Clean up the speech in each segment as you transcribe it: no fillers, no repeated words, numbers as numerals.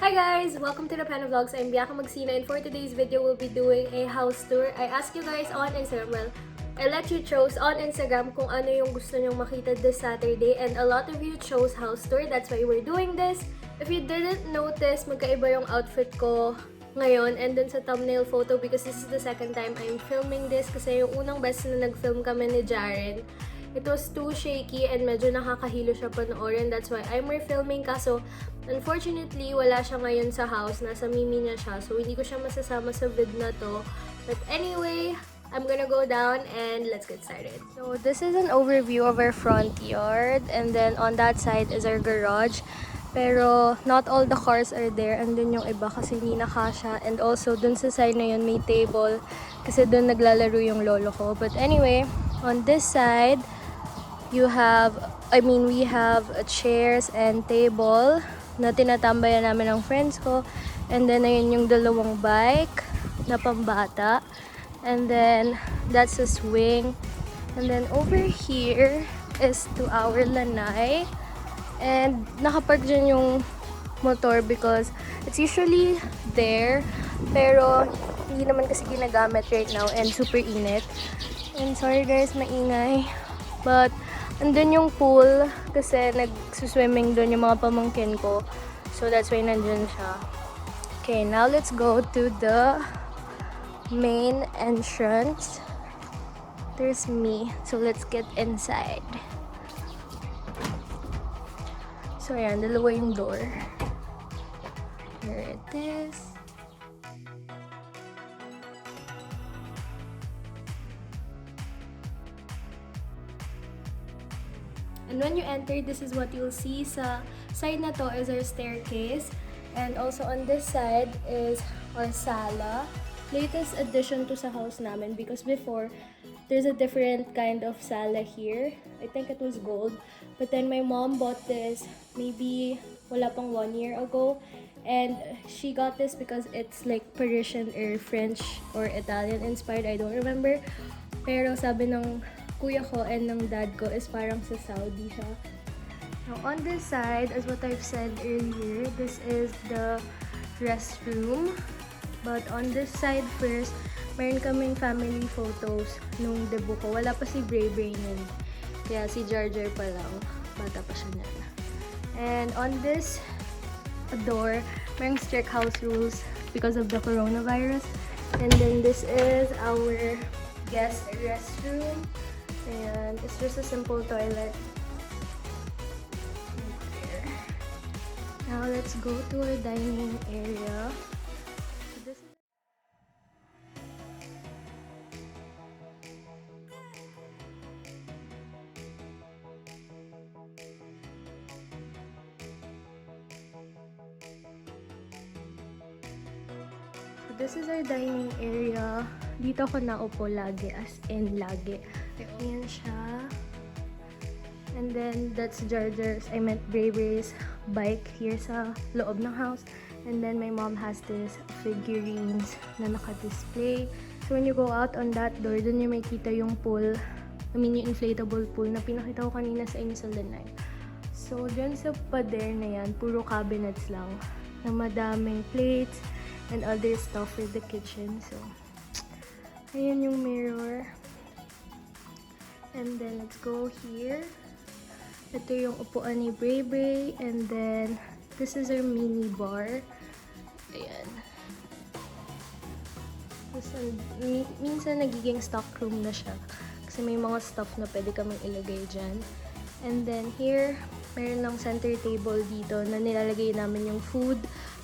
Hi guys! Welcome to the Pen of Vlogs. I'm Bianca Magsino, and for today's video, we'll be doing a house tour. I asked you guys on Instagram, well, I let you choose on Instagram kung ano yung gusto nyong makita this Saturday, and a lot of you chose house tour. That's why we're doing this. If you didn't notice, magkaiba yung outfit ko ngayon and then sa thumbnail photo because this is the second time I'm filming this kasi yung unang beses na nag-film kami ni Jaren, it was too shaky and medyo nakakahilo siya panoorin. That's why I'm refilming. Kaso, unfortunately, wala siya ngayon sa house. Nasa Mimi niya siya. So, hindi ko siya masasama sa vid na to. But anyway, I'm gonna go down and let's get started. So, this is an overview of our front yard. And then, on that side is our garage. Pero, not all the cars are there. Andun yung iba kasi hindi nakasya. And also, dun sa side na yun, may table. Kasi dun naglalaro yung lolo ko. But anyway, on this side, we have chairs and table na tinatambayan namin ng friends ko. And then, ayun yung dalawang bike na pambata. And then, that's a swing. And then, over here is to our lanay. And, nakapark dyan yung motor because it's usually there. Pero, hindi naman kasi ginagamit right now and super init. And sorry guys, maingay. But, andun yung pool kasi nagsuswimming doon yung mga pamangkin ko. So, that's why nandun siya. Okay, now let's go to the main entrance. There's me. So, let's get inside. So, ayan, dalawa yung door. Here it is. And when you enter, this is what you'll see. Sa side na to is our staircase. And also on this side is our sala. Latest addition to sa house namin because before, there's a different kind of sala here. I think it was gold. But then my mom bought this maybe wala pang 1 year ago. And she got this because it's like Parisian or French or Italian inspired. I don't remember. Pero sabi ng kuya ko and ng dad ko is parang sa Saudi siya. Now, on this side, as what I've said earlier, this is the restroom. But on this side first, mayroon kaming family photos nung debut ko. Wala pa si Bray Bray nun. Kaya si Jar Jar pa lang. Bata pa siya nun. And on this door, mayroong strict house rules because of the coronavirus. And then this is our guest restroom. And it's just a simple toilet. Right there. Now let's go to our dining area. So this is our dining area. Dito ako naupo lagi, as in lagi. Ayan siya. And then, that's Jar Jar's, I meant Bray Bray's bike here sa loob ng house. And then, my mom has this figurines na naka-display. So, when you go out on that door, dun yung makita yung pool. I mean, yung inflatable pool na pinakita ko kanina sa inyo sa lanay. So, dyan sa pader na yan, puro cabinets lang. Na madaming plates and other stuff for the kitchen. So, ayan yung mirror. And then, let's go here. Ito yung upuan ni Bray Bray. And then, this is our mini bar. Ayan. Minsan nagiging stock room na siya. Kasi may mga stuff na pwede kaming ilagay dyan. And then, here, meron lang center table dito na nilalagay namin yung food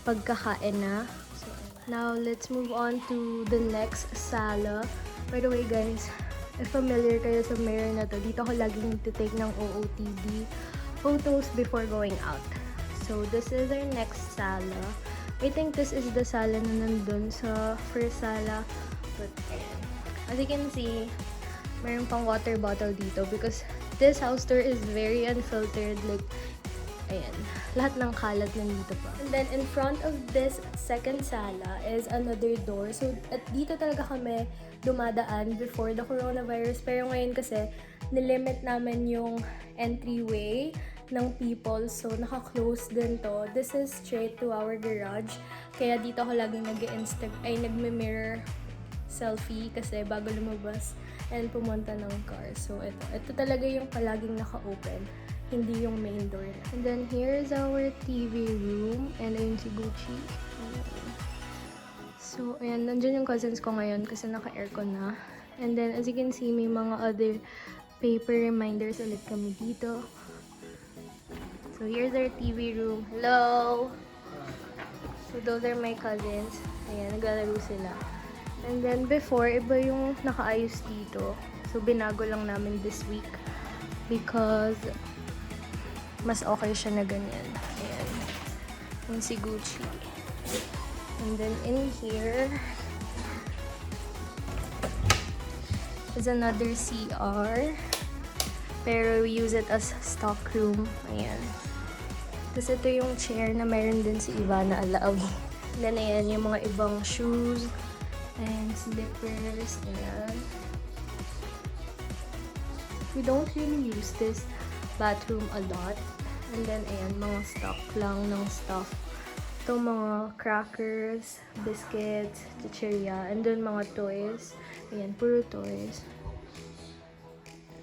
pagkakain na. So, now, let's move on to the next sala. By the way, guys, if familiar kayo sa mirror na to, dito ako laging nagtitake ng OOTD photos before going out. So, this is our next sala. I think this is the sala na nandun sa first sala. But, ayan. As you can see, mayroon pang water bottle dito because this house tour is very unfiltered. Like, ayan. Lahat ng kalat nandito pa. And then, in front of this second sala is another door. So, at dito talaga kami dumadaan before the coronavirus. Pero ngayon kasi, nilimit namin yung entryway ng people. So, naka-close din to. This is straight to our garage. Kaya dito ako laging nagme-mirror selfie kasi bago lumabas and pumunta ng car. So, ito talaga yung palaging naka-open, hindi yung main door. And then, here's our TV room. And ayun si Gucci. So, ayan, nandyan yung cousins ko ngayon kasi naka-aircon na. And then, as you can see, may mga other paper reminders ulit kami dito. So, here's our TV room. Hello! So, those are my cousins. Ayan, naglalaro sila. And then, before, iba yung nakaayos dito. So, binago lang namin this week because mas okay siya na ganyan. Ayan. Yung si Gucci. And then, in here is another CR. Pero we use it as stock room. Ayan. Tapos ito yung chair na meron din si Ivana allowed. Then, ayan yung mga ibang shoes and slippers. Ayan. We don't really use this bathroom a lot. And then, ayan, mga stock lang ng stuff. Ito mga crackers, biscuits, chicheria, and then mga toys. Ayan, puro toys.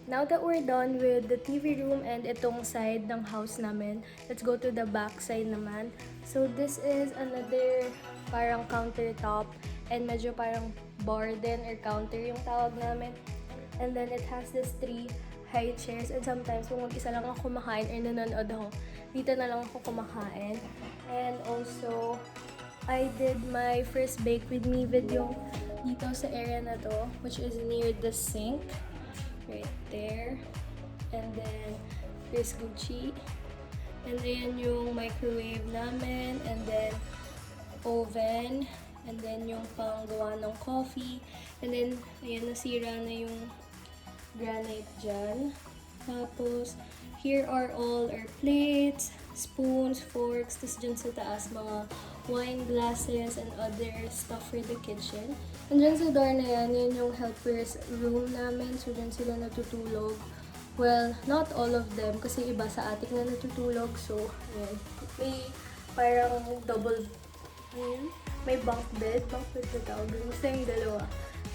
Now that we're done with the TV room and itong side ng house namin, let's go to the back side naman. So this is another parang countertop and medyo parang bar din or counter yung tawag namin. And then it has this 3 high chairs and sometimes kung mag-isa lang ako kumakain or nanonood ako, dito na lang ako kumakain. And also, I did my first bake with me video dito sa area na to, which is near the sink. Right there. And then, here's Gucci. And then yung microwave namin. And then, oven. And then yung panggawa ng coffee. And then, ayan, nasira na yung granite dyan. Tapos, here are all our plates, spoons, forks. Tapos dyan sa taas, mga wine glasses and other stuff for the kitchen. And dyan sa door na yan, yun yung helpers room namin. So dyan sila natutulog. Well, not all of them kasi iba sa attic na natutulog. So, ayan. May parang double, ayan. May bunk bed. Bunk bed na tawag. Gusto yung dalawa.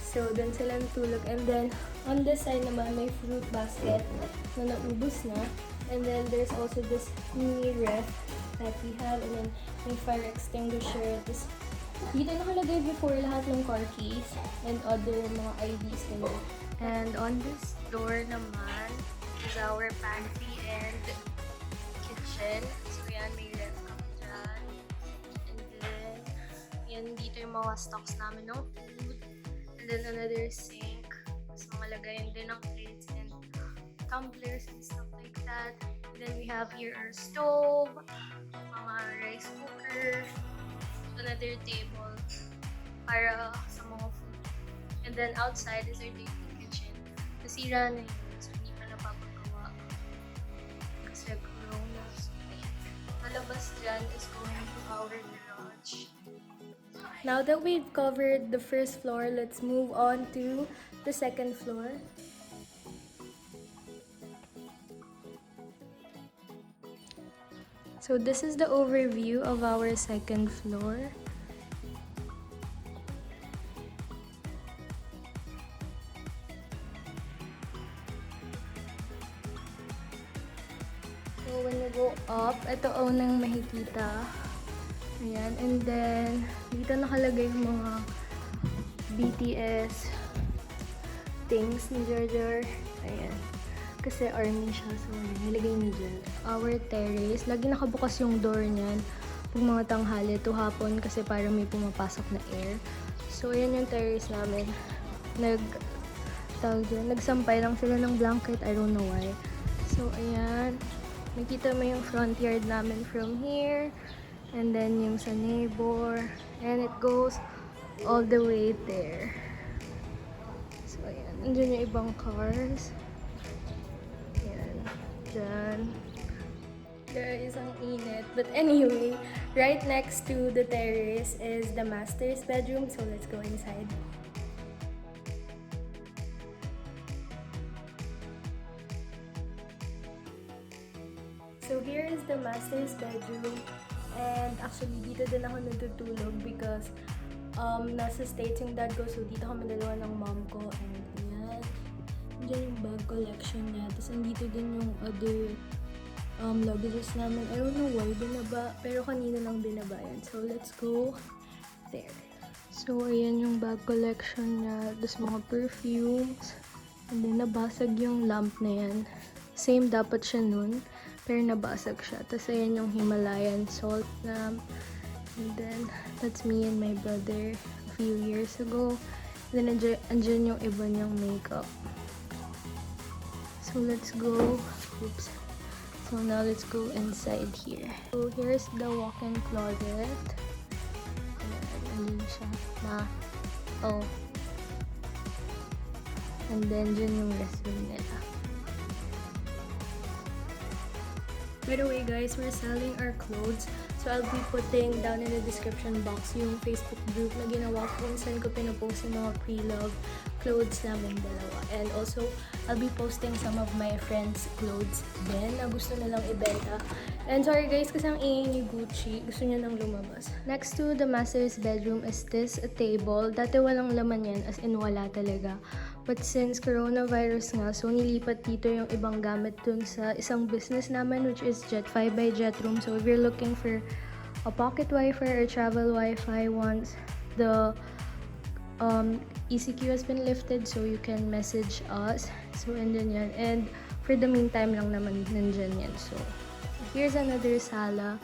So, dun sila natulog. And then, on this side naman, may fruit basket na naubos na. And then, there's also this mini ref that we have. And then, may fire extinguisher. Tapos, dito nakalagay before lahat ng car keys and other mga IDs nila. And on this door naman is our pantry and kitchen. So, yan, may ref kami dyan. And then, yan, dito yung mga stocks namin ng food. And then, another sink. Tapos, mga lagayan din ng plates and tumblers and stuff like that. And then, we have here our stove, mga rice cooker, another table para sa mga food. And then outside is our daily kitchen. Nasira na yun, so hindi pa napapagawa. Kasi corona. So, malabas dyan is going to our garage. Now that we've covered the first floor, let's move on to the second floor. So this is the overview of our second floor. So when you go up, ito unang makikita. Ayan, and then dito nakalagay yung mga BTS things ni Jar. Ayan. Kasi army siya, so nilagay niya dyan. Our terrace, lagi nakabukas yung door niyan pag mga tanghali to hapon kasi para may pumapasok na air. So, ayan yung terrace namin. Nagsampay lang sila ng blanket, I don't know why. So, ayan. Nakita mo yung front yard namin from here. And then yung sa neighbor. And it goes all the way there. So, ayan. Andun yung ibang cars. Dyan. Guys, ang init. But anyway, right next to the terrace is the master's bedroom. So let's go inside. So here is the master's bedroom, and actually dito din ako natutulog because nasa States yung dad ko, so dito kami dalawa ng mom ko. And ayan, dyan yung bag collection niya. Tapos andito din yung other luggages namin. I don't know why binaba, pero kanina lang binaba yan. So let's go there. So ayan yung bag collection niya. Tapos mga perfumes. And then nabasag yung lamp na yan. Same dapat siya nun, pero nabasag siya. Tapos ayan yung Himalayan salt lamp. And then that's me and my brother a few years ago. And then andyan yung iba niyang makeup. So let's go. Oops. So now let's go inside here. So here's the walk-in closet. Andyan siya. Oh. And then dyan yung restroom nila. By the way guys, we're selling our clothes. So I'll be putting down in the description box yung Facebook group na ginawa ko kung saan ko pinapost yung mga pre-loved clothes namin dalawa. And also, I'll be posting some of my friends' clothes din na gusto nilang ibenta. And sorry guys, kasi ang ingay ni Gucci, gusto niya nang lumabas. Next to the master's bedroom is this, a table. Dati walang laman yan, as in wala talaga. But since coronavirus nga, so nilipat dito yung ibang gamit dun sa isang business namin, which is JETFI by JETROAM. So if you're looking for a pocket Wi-Fi or travel Wi-Fi once the ECQ has been lifted, so you can message us. So andyan yan. And for the meantime lang naman nandyan yan. So here's another sala.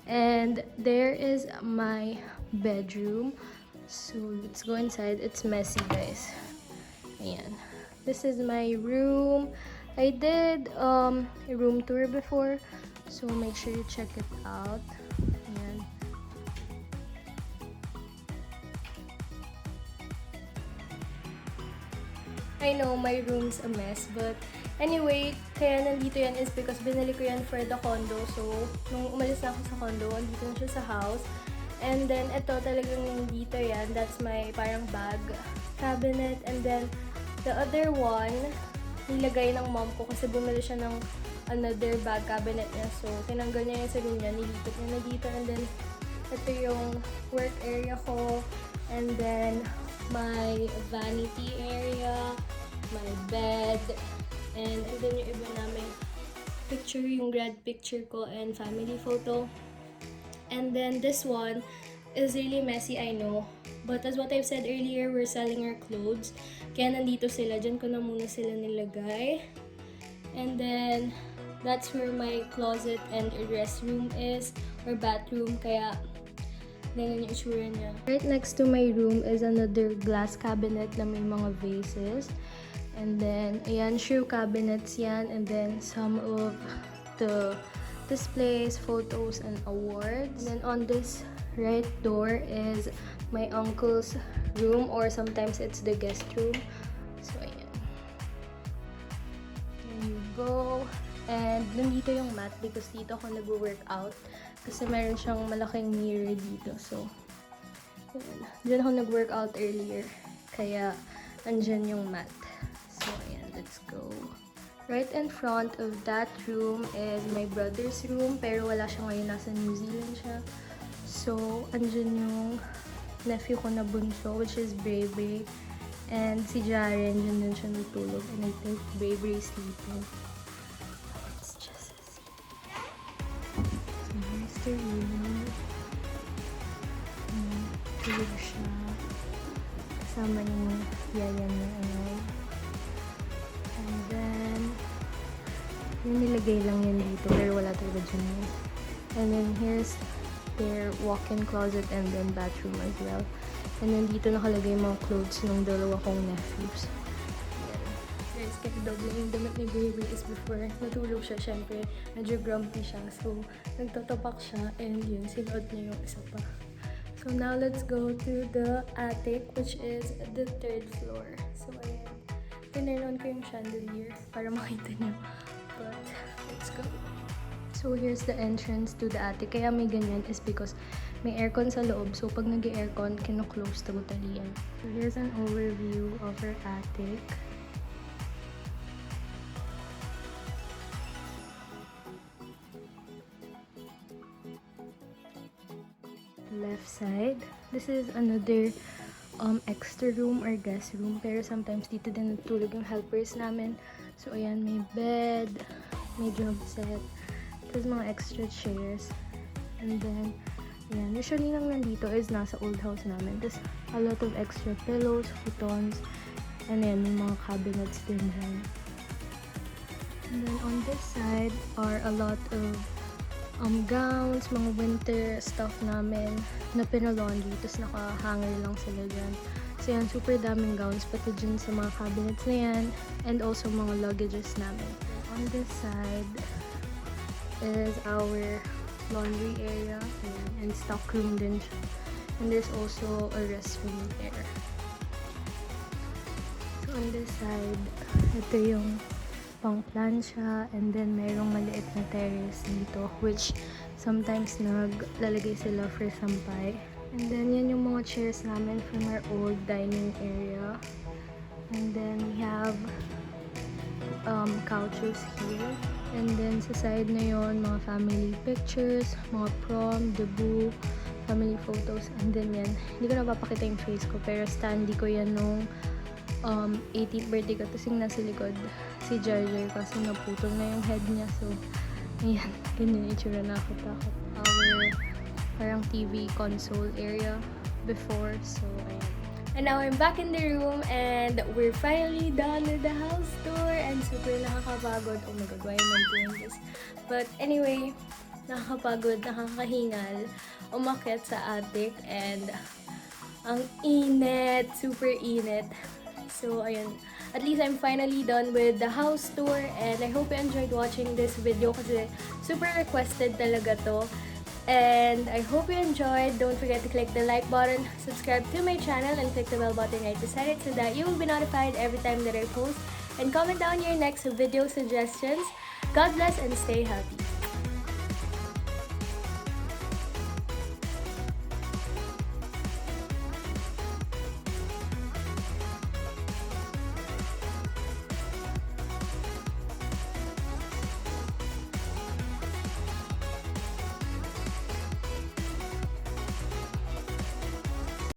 And there is my bedroom. So let's go inside. It's messy guys. Ayan. This is my room. I did a room tour before, so make sure you check it out. Ayan. I know my room's a mess, but anyway, kaya nandito yan is because binili ko yan for the condo. So, nung umalis na ako sa condo, andito na siya sa house. And then, ito talagang nandito yan. That's my parang bag cabinet. And then, the other one, nilagay ng mom ko kasi bumili siya ng another bag cabinet niya. So, tinanggal niya yung sa room niya, nilipat niya na dito. And then, ito yung work area ko. And then, my vanity area, my bed, and then yung iba namin picture, yung grad picture ko and family photo. And then, this one is really messy, I know. But as what I've said earlier, we're selling our clothes. Kaya nandito sila. Diyan ko na muna sila nilagay. And then, that's where my closet and restroom is. Or bathroom. Kaya, ganyan yung itsura niya. Right next to my room is another glass cabinet na may mga vases. And then, ayan, shoe cabinets yan. And then, some of the displays, photos, and awards. And then, on this right door is my uncle's room, or sometimes it's the guest room. So, ayan. There you go. And nandito yung mat because dito ako nag-workout. Kasi meron siyang malaking mirror dito. So, ayan. Diyan ako nag-workout earlier. Kaya, andyan yung mat. So, ayan. Let's go. Right in front of that room is my brother's room. Pero wala siya ngayon. Nasa New Zealand siya. So, andyan yung nephew ko na bunso, which is Bravery. And si Jaren, dyan din siya natulog. And I think Bravery is sleeping. It's just as so, here's the room. Tulog siya. Kasama yung yaya niya. And then, yung nilagay lang yan dito, pero wala talaga dyan yun. And then, here's their walk-in closet and then bathroom as well. And then dito nakalagay yung mga clothes ng dalawa kong nephews. Ayan. Guys, kaya double yung damit ni Baby is before natulog siya, syempre medyo grumpy siya. So, nagtotopak siya and yun, sinuot niya yung isa pa. So now let's go to the attic, which is the 3rd floor. So ayan, tinurn on ko yung chandelier para makita niyo. But, let's go. So, here's the entrance to the attic. Kaya may ganyan is because may aircon sa loob. So, pag nag-aircon, kino-close totally yan. So, here's an overview of our attic. left side. This is another extra room or guest room. Pero sometimes dito din natulog yung helpers namin. So, ayan, may bed, may drum set, tapos mga extra chairs. And then, ayan, usually lang nandito is nasa old house namin. Tapos, a lot of extra pillows, futons, and then may mga cabinets din dyan. And then, on this side are a lot of gowns, mga winter stuff namin na pinalaundry. Tapos, naka-hanger lang sila dyan. So, yan, super daming gowns pati dyan sa mga cabinets na yan. And also, mga luggages namin. On this side is our laundry area. Ayan, and stock room din siya. And there's also a restroom there. So, on this side, ito yung pang plancha. And then, mayroong maliit na terrace dito, which sometimes naglalagay sila for sampay. And then, yan yung mga chairs namin from our old dining area. And then, we have couches here. And then, sa side na yon mga family pictures, mga prom, debut, family photos. And then, yan. Hindi ko napapakita yung face ko, pero standee ko yan nung 18th birthday ko. Tapos yung nasa likod, si Jarjar, kasi naputol na yung head niya. So, ayan. Ganyan yung itsura, nakakatakot. Our parang TV console area before. So, ayan. And now I'm back in the room and we're finally done with the house tour and super nakakapagod. Oh my god, why am I doing this? But anyway, nakakapagod, nakakahingal, umakyat sa attic and ang init, super init. So, ayan. At least I'm finally done with the house tour and I hope you enjoyed watching this video kasi super requested talaga to. And I hope you enjoyed. Don't forget to click the like button, subscribe to my channel, and click the bell button right beside it so that you will be notified every time that I post. And comment down your next video suggestions. God bless and stay healthy.